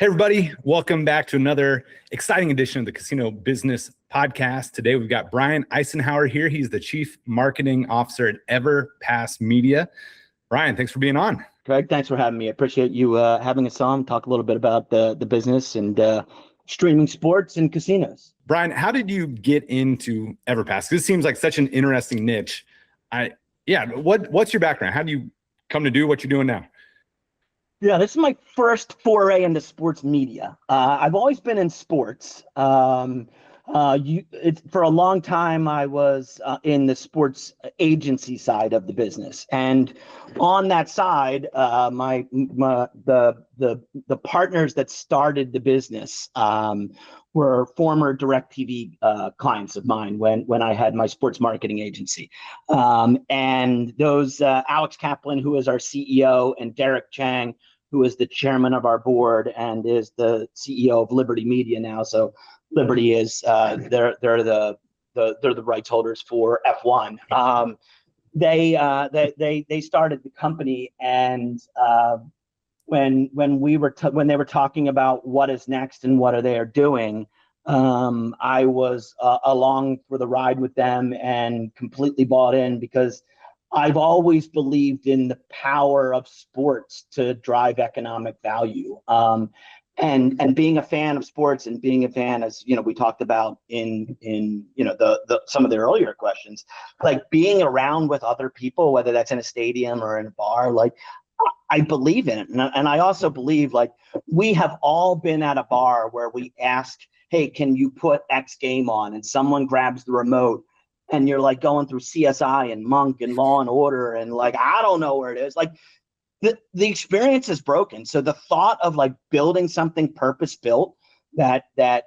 Hey, everybody. Welcome back to another exciting edition of the Casino Business Podcast. Today, we've got Bryan Icenhower here. He's the Chief Marketing Officer at EverPass Media. Bryan, thanks for being on. Craig, thanks for having me. I appreciate you having us on, talk a little bit about the business and streaming sports and casinos. Bryan, how did you get into EverPass? This seems like such an interesting niche. What's your background? How do you come to do what you're doing now? Yeah, this is my first foray into sports media. I've always been in sports. For a long time, I was in the sports agency side of the business, and on that side, the partners that started the business were former DirecTV clients of mine when I had my sports marketing agency, and those Alex Kaplan, who is our CEO, and Derek Chang, who is the chairman of our board and is the CEO of Liberty Media now. So Liberty is they're the rights holders for F1. They started the company, and when they were talking about what is next and what they are doing, I was along for the ride with them and completely bought in, because I've always believed in the power of sports to drive economic value. And being a fan of sports, and being a fan, as you know, we talked about in some of the earlier questions, like being around with other people, whether that's in a stadium or in a bar, like I believe in it. And I also believe, like, we have all been at a bar where we ask, hey, can you put X game on? And someone grabs the remote, and you're like going through CSI and Monk and Law and Order, and like, I don't know where it is. Like, the experience is broken. So the thought of like building something purpose built that can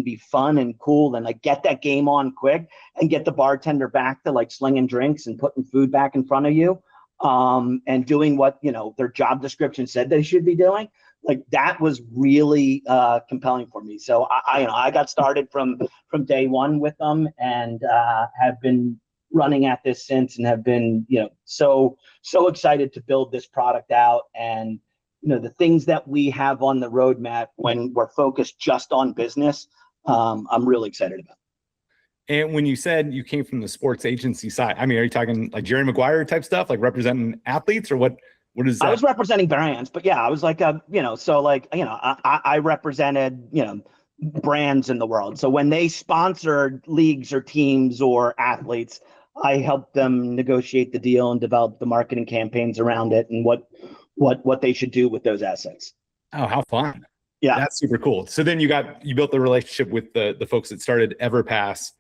be fun and cool, and like get that game on quick and get the bartender back to like slinging drinks and putting food back in front of you, and doing what, you know, their job description said they should be doing. Like, that was really compelling for me. So I got started from day one with them, and have been running at this since, and have been, you know, so excited to build this product out. And, you know, the things that we have on the roadmap when we're focused just on business, I'm really excited about. And when you said you came from the sports agency side, I mean, are you talking like Jerry Maguire type stuff, like representing athletes, or what is that? I was representing brands, but yeah, I was like, I represented, you know, brands in the world. So when they sponsored leagues or teams or athletes, I helped them negotiate the deal and develop the marketing campaigns around it, and what they should do with those assets. Oh, how fun. Yeah. That's super cool. So then you built the relationship with the folks that started EverPass.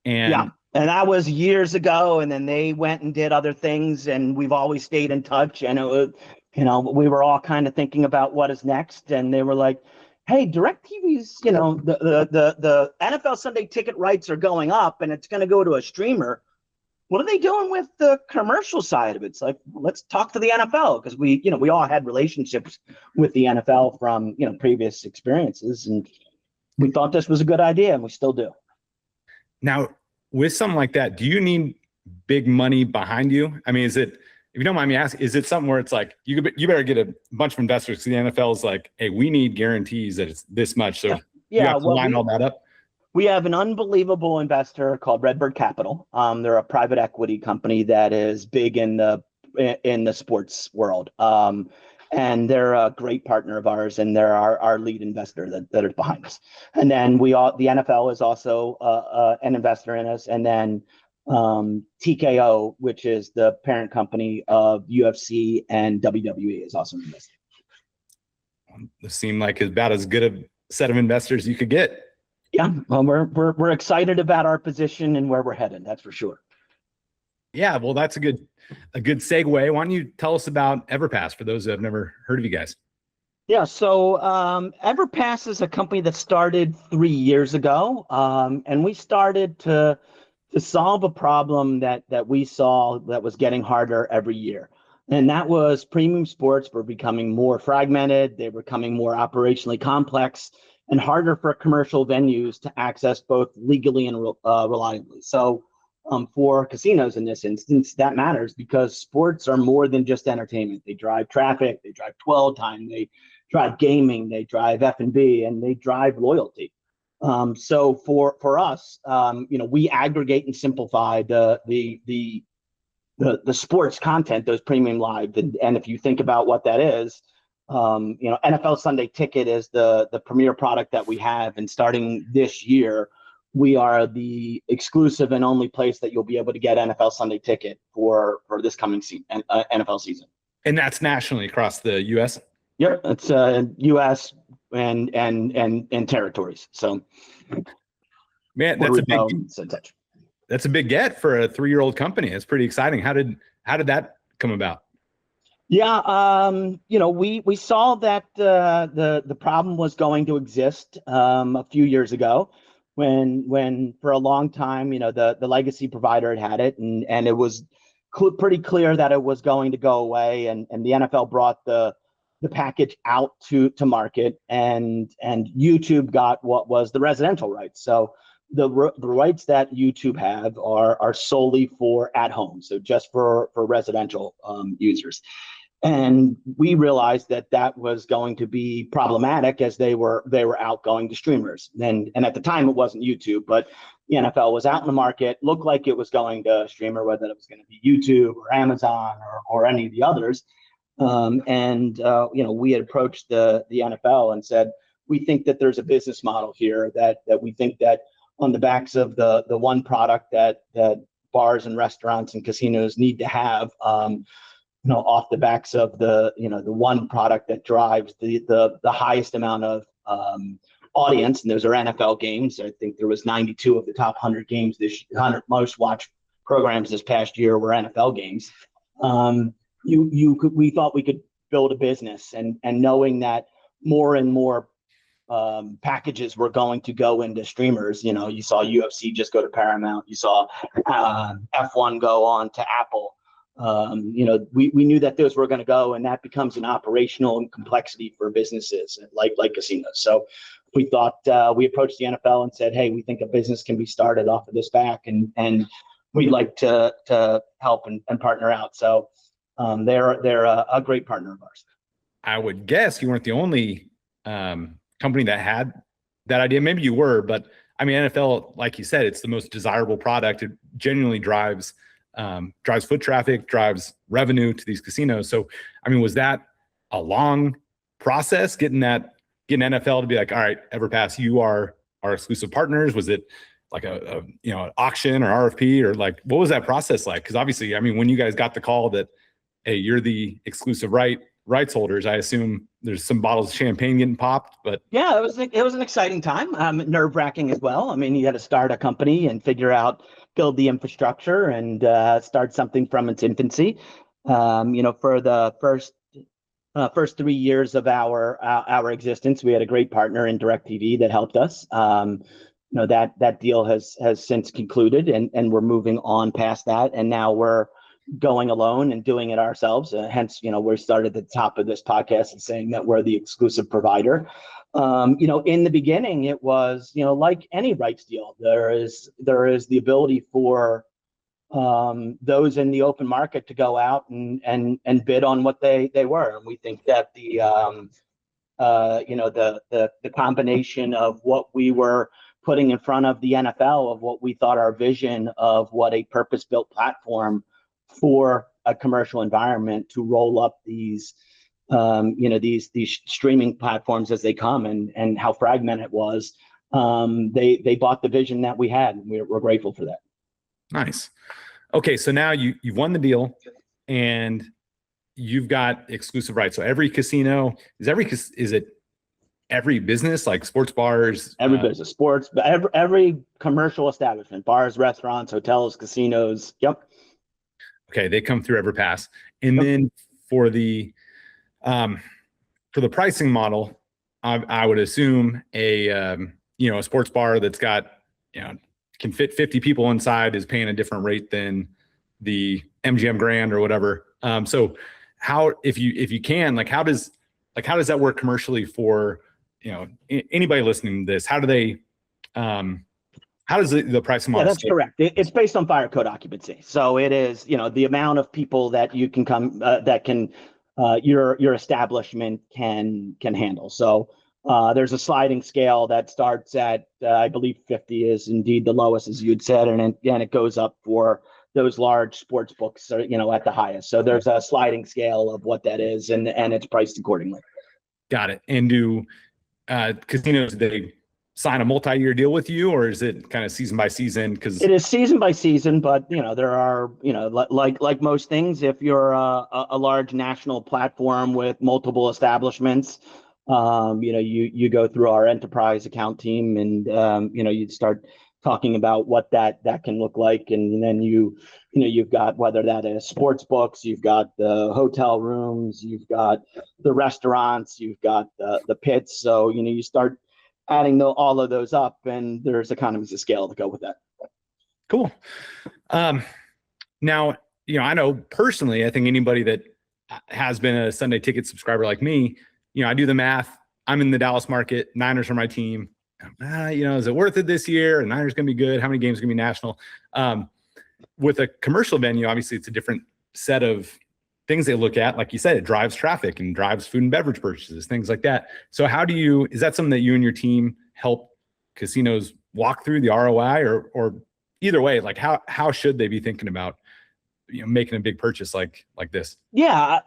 And that was years ago, and then they went and did other things, and we've always stayed in touch. And it was, you know, we were all kind of thinking about what is next, and they were like, hey, DirecTV's, you know, the NFL Sunday ticket rights are going up, and it's going to go to a streamer. What are they doing with the commercial side of it? It's like, let's talk to the NFL, because we all had relationships with the NFL from, you know, previous experiences, and we thought this was a good idea, and we still do. Now, with something like that, do you need big money behind you? I mean, is it, if you don't mind me asking, is it something where it's like, you better get a bunch of investors, because the NFL is like, hey, we need guarantees that it's this much. So you have to line all that up. We have an unbelievable investor called Redbird Capital. They're a private equity company that is big in the sports world. And they're a great partner of ours, and they're our lead investor that is behind us. And then the NFL is also an investor in us. And then TKO, which is the parent company of UFC and WWE, is also an investor. It seemed like about as good a set of investors you could get. Yeah, well, we're excited about our position and where we're headed. That's for sure. Yeah, well, that's a good segue. Why don't you tell us about EverPass for those that have never heard of you guys? Yeah, so EverPass is a company that started 3 years ago, and we started to solve a problem that we saw that was getting harder every year. And that was premium sports were becoming more fragmented, they were becoming more operationally complex, and harder for commercial venues to access both legally and reliably. So for casinos in this instance, that matters, because sports are more than just entertainment. They drive traffic, they drive dwell time, they drive gaming, they drive F&B, and they drive loyalty. So for us, we aggregate and simplify the sports content, those premium live. And if you think about what that is, NFL Sunday Ticket is the premier product that we have. And starting this year, we are the exclusive and only place that you'll be able to get NFL Sunday Ticket for this coming NFL season. And that's nationally across the U.S.? Yep, it's U.S. and territories. So, man, that's a big get for a 3-year-old company. It's pretty exciting. How did that come about? Yeah, we saw that the problem was going to exist a few years ago, when for a long time, the legacy provider had it, and it was pretty clear that it was going to go away, and the NFL brought the package out to market, and YouTube got what was the residential rights. So the rights that YouTube have are solely for at home, so just for residential users. And we realized that was going to be problematic, as they were outgoing to streamers. And at the time it wasn't YouTube, but the NFL was out in the market, looked like it was going to streamer, whether it was going to be YouTube or Amazon or any of the others. We had approached the NFL and said, we think that there's a business model here that we think that on the backs of the one product that bars and restaurants and casinos need to have, off the backs of the one product that drives the highest amount of audience, and those are NFL games. I think there was 92 of the top 100 games 100 most watched programs this past year were NFL games. We thought we could build a business, and knowing that more and more packages were going to go into streamers. You saw UFC just go to Paramount. You saw F1 go on to Apple. We knew that those were going to go, and that becomes an operational complexity for businesses like casinos. So we thought, we approached the NFL and said, hey, we think a business can be started off of this back, and we'd like to help and partner out. So they're a great partner of ours. I would guess you weren't the only company that had that idea. Maybe you were, but I mean, NFL, like you said, it's the most desirable product. It genuinely drives foot traffic, drives revenue to these casinos. So, I mean, was that a long process getting NFL to be like, all right, EverPass, you are our exclusive partners? Was it like an auction or RFP, or like, what was that process like? Because obviously, I mean, when you guys got the call that, hey, you're the exclusive rights holders, I assume there's some bottles of champagne getting popped. But yeah, it was an exciting time, nerve-wracking as well. I mean, you had to start a company and build the infrastructure and start something from its infancy. For the first 3 years of our existence, we had a great partner in DirecTV that helped us. That deal has since concluded, and we're moving on past that, and now we're going alone and doing it ourselves. Hence, we started at the top of this podcast and saying that we're the exclusive provider. In the beginning, it was, like any rights deal, there is the ability for those in the open market to go out and bid on what they were. And we think that the combination of what we were putting in front of the NFL, of what we thought our vision of what a purpose-built platform for a commercial environment to roll up these streaming platforms as they come, and how fragmented it was. They bought the vision that we had, and we're grateful for that. Nice. Okay, so now you've won the deal, and you've got exclusive rights. So every casino is it every business, like sports bars? Every business, sports, every commercial establishment, bars, restaurants, hotels, casinos. Yep. Okay, they come through EverPass, and then for the pricing model, I would assume a sports bar that's got can fit 50 people inside is paying a different rate than the MGM Grand or whatever. So how, if you can, how does that work commercially for anybody listening to this? How do they how does the pricing model? Yeah, that's correct. It's based on fire code occupancy. So it is, the amount of people that you can come, that can your establishment can handle. So there's a sliding scale that starts at I believe 50 is indeed the lowest, as you'd said, and it goes up for those large sports books, at the highest. So there's a sliding scale of what that is, and it's priced accordingly. Got it. And do casinos, they sign a multi-year deal with you, or is it kind of season by season? Because it is season by season, but there are like most things, if you're a large national platform with multiple establishments, you go through our enterprise account team, and you start talking about what that can look like, and then you've got, whether that is sports books, you've got the hotel rooms, you've got the restaurants, you've got the pits. So you start adding all of those up, and there's economies of scale to go with that. Cool. Now, I know personally, I think anybody that has been a Sunday Ticket subscriber like me, I do the math. I'm in the Dallas market. Niners are my team. Is it worth it this year? And Niners going to be good. How many games are going to be national? With a commercial venue, obviously it's a different set of things they look at. Like you said, it drives traffic and drives food and beverage purchases, things like that. So is that something that you and your team help casinos walk through the ROI, or either way, like how should they be thinking about, making a big purchase like this? Yeah.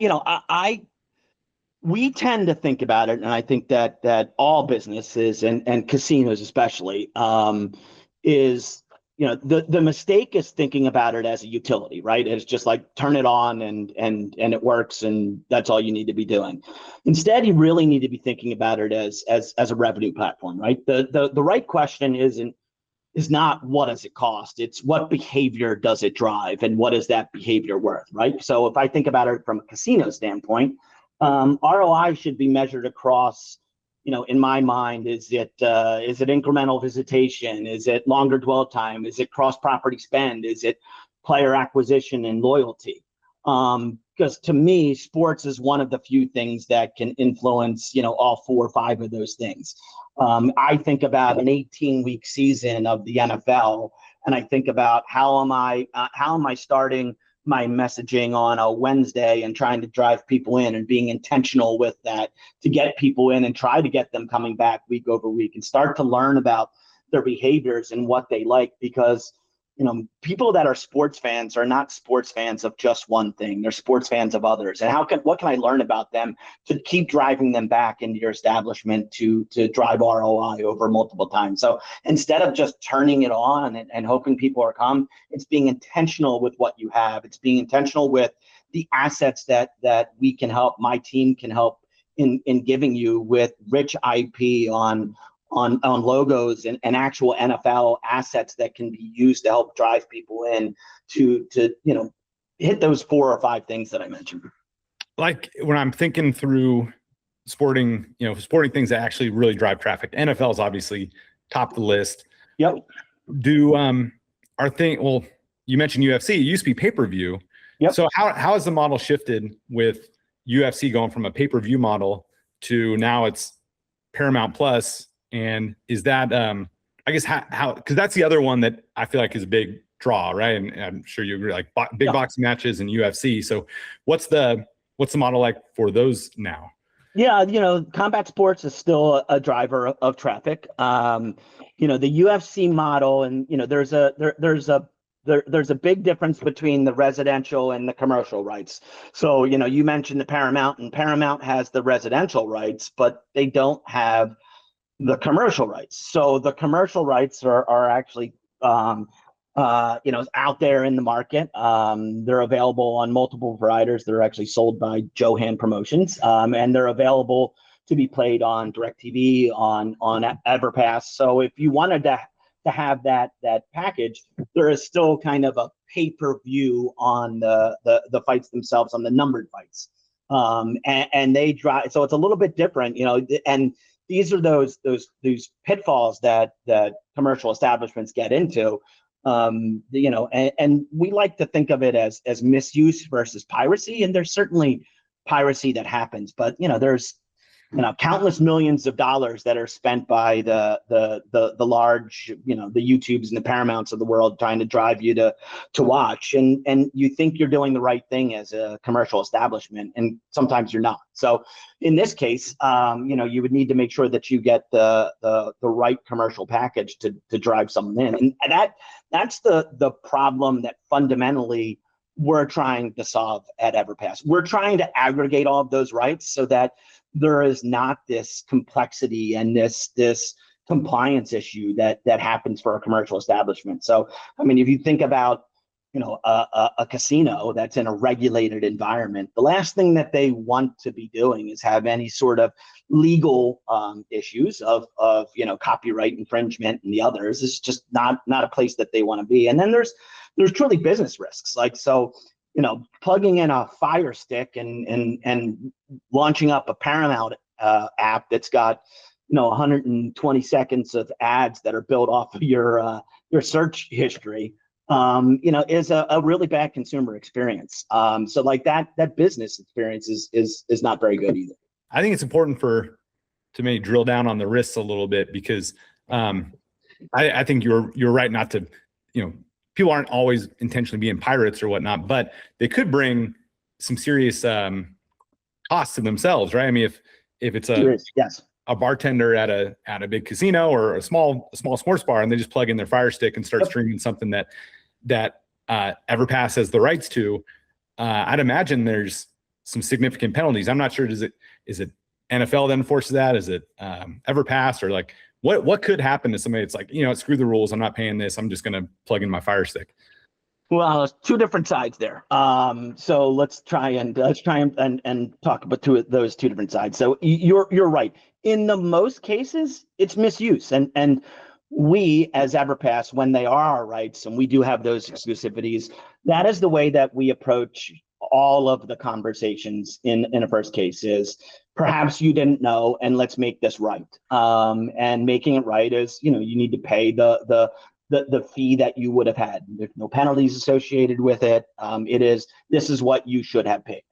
We tend to think about it, and I think that all businesses and casinos especially, is the mistake is thinking about it as a utility, right? It's just like turn it on and it works, and that's all you need to be doing. Instead, you really need to be thinking about it as a revenue platform, right? The right question is not what does it cost? It's what behavior does it drive, and what is that behavior worth, right? So if I think about it from a casino standpoint, ROI should be measured across, in my mind, is it incremental visitation? Is it longer dwell time? Is it cross-property spend? Is it player acquisition and loyalty? Because to me, sports is one of the few things that can influence, all 4 or 5 of those things. I think about an 18-week season of the NFL, and I think about how am I starting my messaging on a Wednesday and trying to drive people in and being intentional with that to get people in and try to get them coming back week over week and start to learn about their behaviors and what they like. Because people that are sports fans are not sports fans of just one thing. They're sports fans of others. And what can I learn about them to keep driving them back into your establishment to drive ROI over multiple times? So instead of just turning it on and hoping people are come, it's being intentional with what you have. It's being intentional with the assets that we can help, my team can help in giving you, with rich IP on logos and actual NFL assets that can be used to help drive people in to hit those 4 or 5 things that I mentioned. Like when I'm thinking through sporting things that actually really drive traffic, NFL is obviously top of the list. Yep. Well, you mentioned UFC. It used to be pay-per-view. Yep. So how has the model shifted with UFC going from a pay-per-view model to now it's Paramount Plus? And is that, I guess, how, because that's the other one that I feel like is a big draw, right? And I'm sure you agree, like big boxing matches and UFC. So what's the model like for those now? Yeah, combat sports is still a driver of traffic. The UFC model, and there's a big difference between the residential and the commercial rights. So you mentioned the Paramount, and Paramount has the residential rights, but they don't have the commercial rights. So the commercial rights are actually out there in the market. They're available on multiple providers. They're actually sold by Johan Promotions, and they're available to be played on DirecTV, on EverPass. So if you wanted to have that package, there is still kind of a pay-per-view on the fights themselves, on the numbered fights, and they drive. So it's a little bit different, and these are those pitfalls that commercial establishments get into, and we like to think of it as misuse versus piracy. And there's certainly piracy that happens, but there's countless millions of dollars that are spent by the large, the YouTubes and the Paramounts of the world trying to drive you to watch, and you think you're doing the right thing as a commercial establishment, and sometimes you're not. So in this case, you would need to make sure that you get the right commercial package to drive someone in, and that's the problem that fundamentally we're trying to solve at EverPass. We're trying to aggregate all of those rights so that there is not this complexity and this compliance issue that happens for a commercial establishment. So, I mean, if you think about, a casino that's in a regulated environment, the last thing that they want to be doing is have any sort of legal issues of copyright infringement and the others. It's just not a place that they want to be. And then there's truly business risks. Like, so, plugging in a Fire Stick and launching up a Paramount app that's got 120 seconds of ads that are built off of your search history, is a really bad consumer experience. So like that business experience is not very good either. I think it's important to maybe drill down on the risks a little bit, because I think you're right not to, people aren't always intentionally being pirates or whatnot, but they could bring some serious costs to themselves, right? I mean, if it's a bartender at a big casino or a small sports bar, and they just plug in their Fire Stick and start streaming something that EverPass has the rights to, I'd imagine there's some significant penalties. I'm not sure. Is it NFL that enforces that? Is it EverPass, or like what could happen to somebody? It's like, screw the rules. I'm not paying this. I'm just going to plug in my Fire Stick. Well, there's two different sides there. So let's try and talk about those two different sides. So you're right. In the most cases, it's misuse, and we as EverPass, when they are our rights, and we do have those exclusivities, that is the way that we approach all of the conversations in a first case is, perhaps you didn't know, and let's make this right. And making it right is, you need to pay the fee that you would have had. There's no penalties associated with it. This is what you should have paid.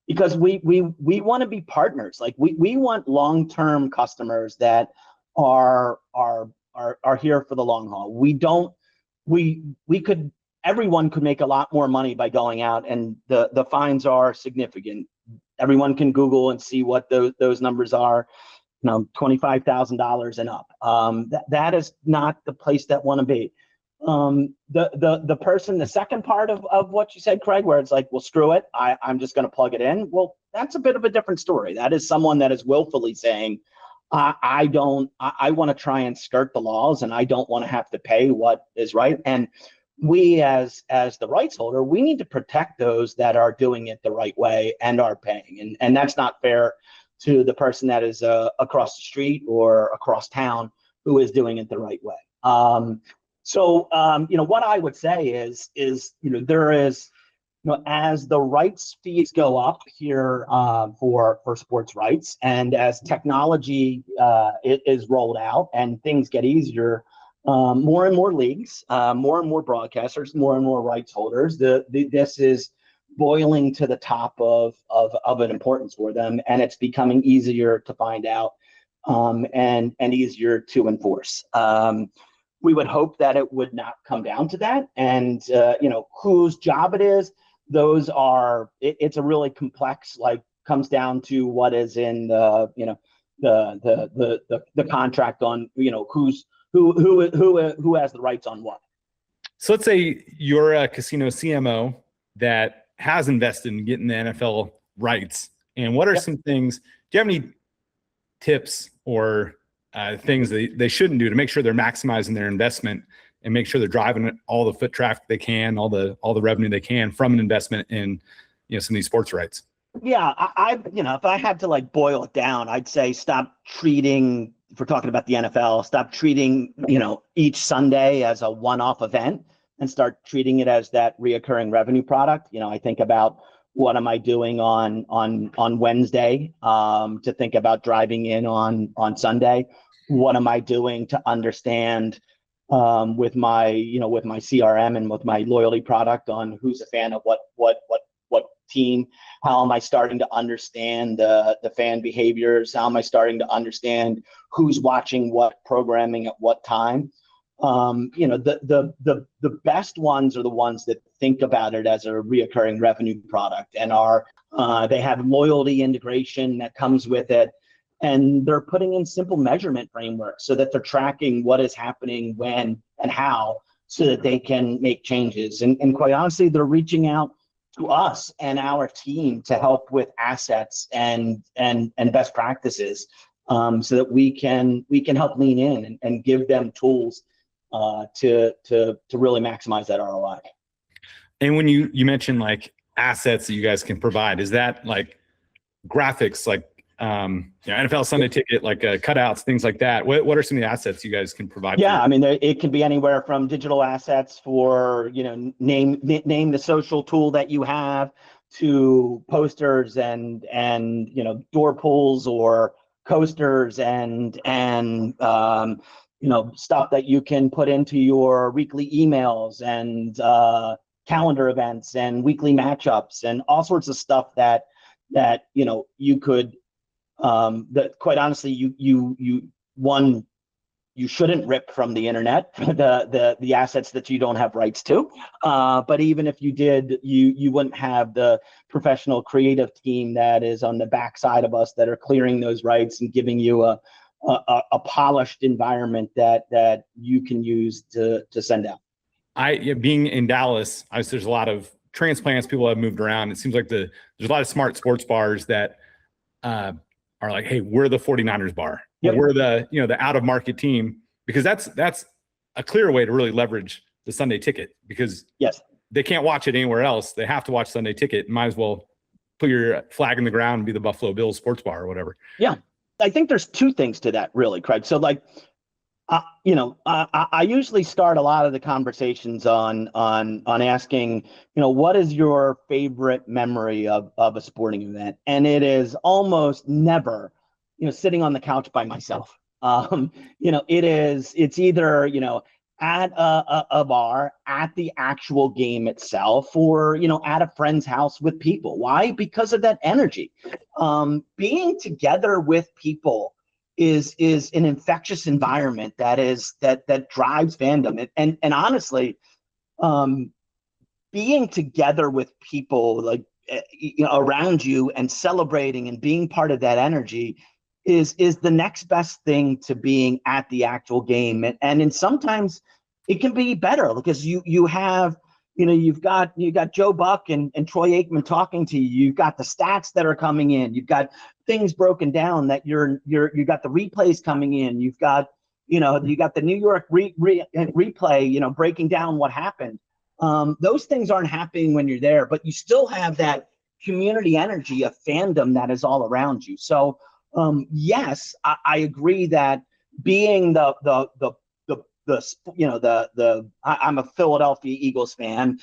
Because we want to be partners. Like we want long-term customers that are here for the long haul. Everyone could make a lot more money by going out, and the fines are significant. Everyone can Google and see what those numbers are. $25,000 and up. That is not the place that want to be. The second part of what you said, Craig, where it's like, well, screw it, I'm just going to plug it in. Well, that's a bit of a different story. That is someone that is willfully saying, I want to try and skirt the laws, and I don't want to have to pay what is right. And we, as the rights holder, we need to protect those that are doing it the right way and are paying. And that's not fair to the person that is across the street or across town who is doing it the right way. What I would say is there is, as the rights fees go up here for sports rights, and as technology is rolled out and things get easier, more and more leagues, more and more broadcasters, more and more rights holders, this is boiling to the top of an importance for them, and it's becoming easier to find out and easier to enforce. We would hope that it would not come down to that, and whose job it is. Those are it's a really complex, comes down to what is in the contract on who has the rights on what. So let's say you're a casino CMO that has invested in getting the NFL rights. And what are some things, do you have any tips or things that they shouldn't do to make sure they're maximizing their investment and make sure they're driving all the foot traffic they can, all the revenue they can from an investment in, some of these sports rights? Yeah, if I had to boil it down, I'd say stop treating, if we're talking about the NFL, stop treating, each Sunday as a one-off event and start treating it as that reoccurring revenue product. I think about, what am I doing on Wednesday to think about driving in on Sunday? What am I doing to understand with my CRM and with my loyalty product on who's a fan of what team? How am I starting to understand the fan behaviors? How am I starting to understand who's watching what programming at what time? The best ones are the ones that think about it as a reoccurring revenue product and they have loyalty integration that comes with it. And they're putting in simple measurement frameworks so that they're tracking what is happening, when, and how, so that they can make changes. And quite honestly, they're reaching out to us and our team to help with assets and best practices, so that we can help lean in and give them tools to really maximize that ROI. And when you mentioned like assets that you guys can provide, is that like graphics, like NFL Sunday Ticket, like cutouts, things like that? What are some of the assets you guys can provide? Yeah, I mean, it can be anywhere from digital assets for, name the social tool that you have, to posters and door pulls or coasters and stuff that you can put into your weekly emails and calendar events and weekly matchups and all sorts of stuff that you could that quite honestly you shouldn't rip from the internet, the assets that you don't have rights to, but even if you did, you wouldn't have the professional creative team that is on the backside of us that are clearing those rights and giving you a polished environment that you can use to send out. Being in Dallas, there's a lot of transplants. People have moved around. It seems like there's a lot of smart sports bars that are like, hey, we're the 49ers bar. Yep. We're the out of market team, because that's a clear way to really leverage the Sunday Ticket, because yes, they can't watch it anywhere else. They have to watch Sunday Ticket. Might as well put your flag in the ground and be the Buffalo Bills sports bar or whatever. Yeah. I think there's two things to that, really, Craig. So like, I usually start a lot of the conversations on asking, what is your favorite memory of a sporting event? And it is almost never, sitting on the couch by myself. It's either, at a bar, at the actual game itself, or, at a friend's house with people. Why? Because of that energy. Being together with people is an infectious environment that drives fandom. And honestly, being together with people like around you and celebrating and being part of that energy is the next best thing to being at the actual game. And sometimes it can be better because you have, you've got Joe Buck and Troy Aikman talking to you. You've got the stats that are coming in. You've got things broken down that you got the replays coming in. You've got, you got the New York replay, breaking down what happened. Those things aren't happening when you're there, but you still have that community energy of fandom that is all around you. So yes, I agree that being I'm a Philadelphia Eagles fan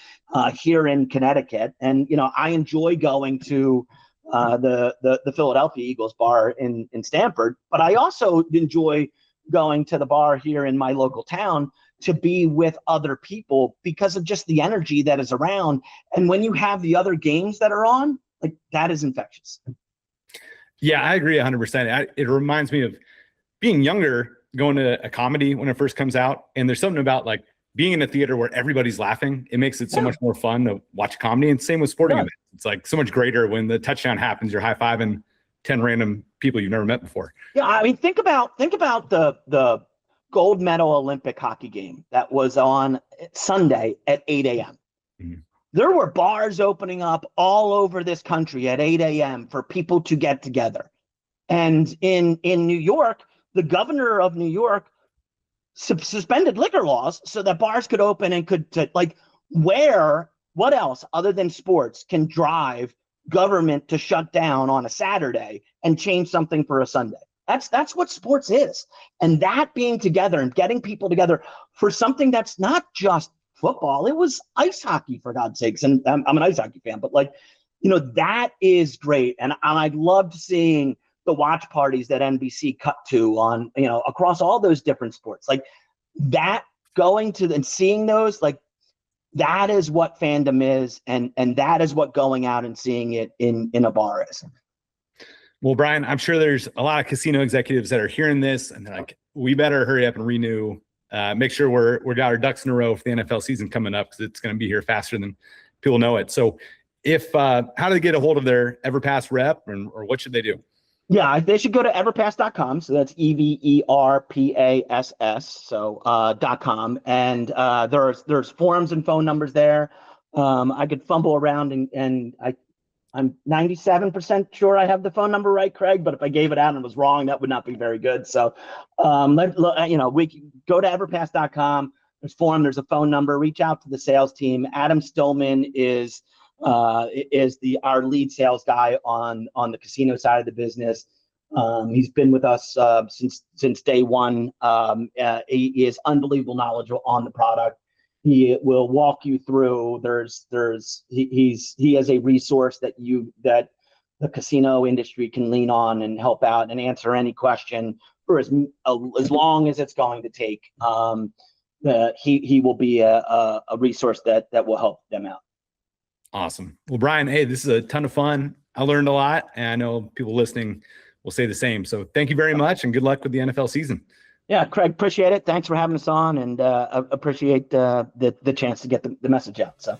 here in Connecticut, and I enjoy going to the Philadelphia Eagles bar in Stamford, but I also enjoy going to the bar here in my local town to be with other people because of just the energy that is around. And when you have the other games that are on, like, that is infectious. Yeah, I agree 100%. It reminds me of being younger, going to a comedy when it first comes out. And there's something about like being in a theater where everybody's laughing. It makes it so much more fun to watch a comedy. And same with sporting events. It's like so much greater when the touchdown happens, you're high-fiving 10 random people you've never met before. Yeah, I mean, think about the gold medal Olympic hockey game that was on Sunday at 8 a.m. Mm-hmm. There were bars opening up all over this country at 8 a.m. for people to get together. And in New York, the governor of New York suspended liquor laws so that bars could open and what else other than sports can drive government to shut down on a Saturday and change something for a Sunday? That's what sports is. And that being together and getting people together for something that's not just football, it was ice hockey, for God's sakes. And I'm an ice hockey fan, but that is great. And I loved seeing the watch parties that NBC cut to on, across all those different sports, like that, going to and seeing those, like that is what fandom is, and that is what going out and seeing it in a bar is. Well, Bryan, I'm sure there's a lot of casino executives that are hearing this and they're like, we better hurry up and renew. Make sure we got our ducks in a row for the NFL season coming up, because it's going to be here faster than people know it. So how do they get a hold of their EverPass rep, or what should they do? Yeah, they should go to everpass.com. So that's EverPass. So .com, and there's forums and phone numbers there. I could fumble around and I'm 97% sure I have the phone number right, Craig. But if I gave it out and it was wrong, that would not be very good. So we can go to everpass.com. There's forum. There's a phone number. Reach out to the sales team. Adam Stillman is our lead sales guy on the casino side of the business. He's been with us since day one. He is unbelievable knowledgeable on the product. He will walk you through. He is a resource that the casino industry can lean on and help out and answer any question for as long as it's going to take. He will be a resource that will help them out. Awesome. Well, Bryan, hey, this is a ton of fun. I learned a lot, and I know people listening will say the same. So thank you very much, and good luck with the NFL season. Yeah, Craig, appreciate it. Thanks for having us on, and appreciate the chance to get the message out. So.